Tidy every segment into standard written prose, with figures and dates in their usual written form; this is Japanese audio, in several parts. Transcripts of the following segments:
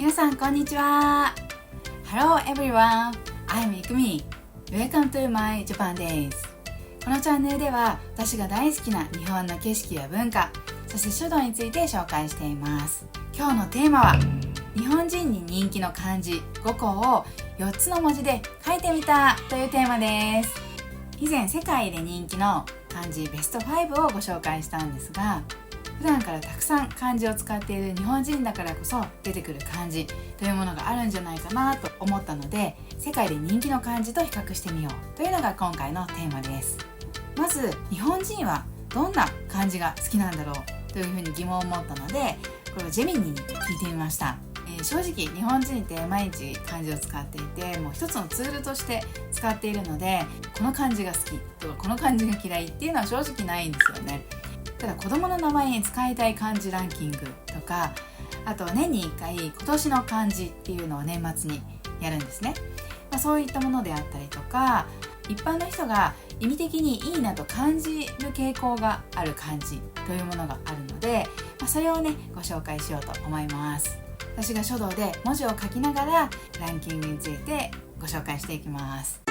皆さんこんにちは。 Hello everyone, I'm Ikumi. Welcome to my Japan Days. このチャンネルでは私が大好きな日本の景色や文化、そして書道について紹介しています。今日のテーマは日本人に人気の漢字5個を4つの文字で書いてみたというテーマです。以前世界で人気の漢字ベスト5をご紹介したんですが、普段からたくさん漢字を使っている日本人だからこそ出てくる漢字というものがあるんじゃないかなと思ったので、世界で人気の漢字と比較してみようというのが今回のテーマです。まず日本人はどんな漢字が好きなんだろうというふうに疑問を持ったので、これをジェミニに聞いてみました。正直日本人って毎日漢字を使っていて、もう一つのツールとして使っているので、この漢字が好きとかこの漢字が嫌いっていうのは正直ないんですよね。ただ子供の名前に使いたい漢字ランキングとか、あと年に1回今年の漢字っていうのを年末にやるんですね。そういったものであったりとか、一般の人が意味的にいいなと感じる傾向がある漢字というものがあるので、それをねご紹介しようと思います。私が書道で文字を書きながらランキングについてご紹介していきます。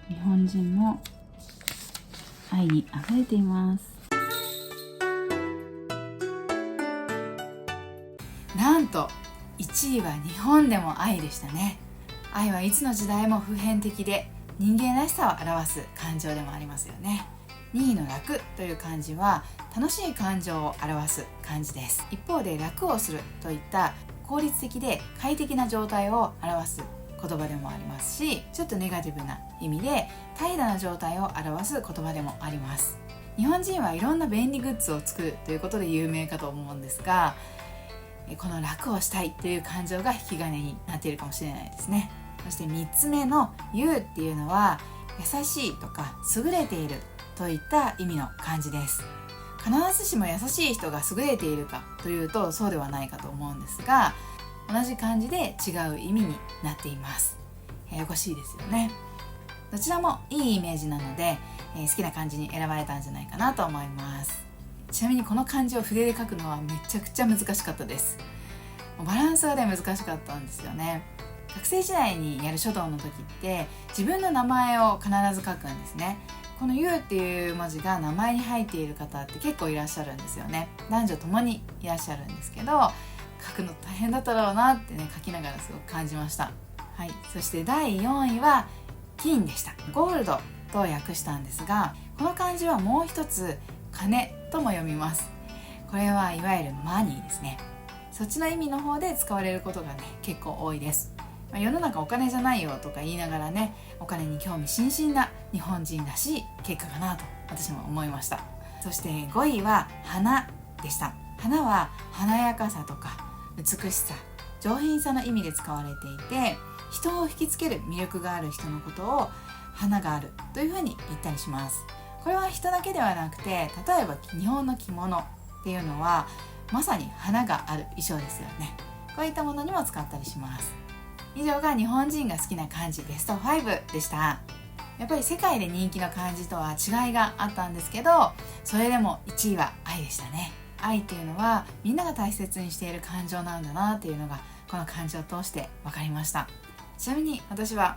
日本人も愛にあふれています。なんと1位は日本でも愛でしたね。愛はいつの時代も普遍的で人間らしさを表す感情でもありますよね。2位の楽という漢字は楽しい感情を表す漢字です。一方で楽をするといった効率的で快適な状態を表す言葉でもありますし、ちょっとネガティブな意味で怠惰な状態を表す言葉でもあります。日本人はいろんな便利グッズを作るということで有名かと思うんですが、この楽をしたいという感情が引き金になっているかもしれないですね。そして3つ目の優っていうのは優しいとか優れているといった意味の漢字です。必ずしも優しい人が優れているかというとそうではないかと思うんですが、同じ漢字で違う意味になっています。ややこしいですよね。どちらもいいイメージなので、好きな漢字に選ばれたんじゃないかなと思います。ちなみにこの漢字を筆で書くのはめちゃくちゃ難しかったです。バランスが難しかったんですよね。学生時代にやる書道の時って自分の名前を必ず書くんですね。この「ゆう」っていう文字が名前に入っている方って結構いらっしゃるんですよね。男女ともにいらっしゃるんですけど、書くの大変だったろうなってね、書きながらすごく感じました。はい、そして第4位は金でした。ゴールドと訳したんですが、この漢字はもう一つ金とも読みます。これはいわゆるマニーですね。そっちの意味の方で使われることがね結構多いです。世の中お金じゃないよとか言いながらね、お金に興味津々な日本人らしい結果かなと私も思いました。そして5位は花でした。花は華やかさとか美しさ、上品さの意味で使われていて、人を引きつける魅力がある人のことを花があるというふうに言ったりします。これは人だけではなくて、例えば日本の着物っていうのはまさに花がある衣装ですよね。こういったものにも使ったりします。以上が日本人が好きな漢字ベスト5でした。やっぱり世界で人気の漢字とは違いがあったんですけど、それでも1位は愛でしたね。愛っていうのはみんなが大切にしている感情なんだなっていうのがこの漢字を通して分かりました。ちなみに私は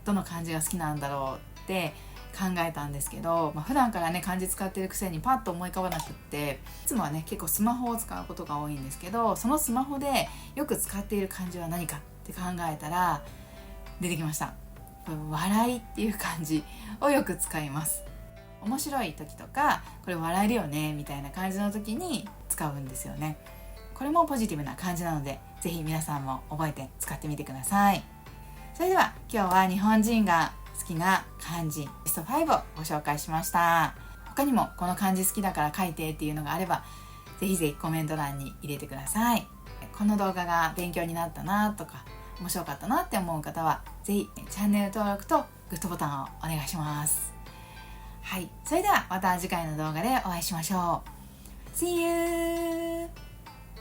どの漢字が好きなんだろうって考えたんですけど、普段からね漢字使ってるくせにパッと思い浮かばなくって、いつもはね結構スマホを使うことが多いんですけど、そのスマホでよく使っている漢字は何かって考えたら出てきました。これ笑いっていう漢字をよく使います。面白い時とか、これ笑えるよねみたいな感じの時に使うんですよね。これもポジティブな漢字なので、ぜひ皆さんも覚えて使ってみてください。それでは今日は日本人が好きな漢字ベスト5をご紹介しました。他にもこの漢字好きだから書いてっていうのがあれば、ぜひぜひコメント欄に入れてください。この動画が勉強になったなとか面白かったなって思う方は、ぜひチャンネル登録とグッドボタンをお願いします。はい、それではまた次回の動画でお会いしましょう。See you!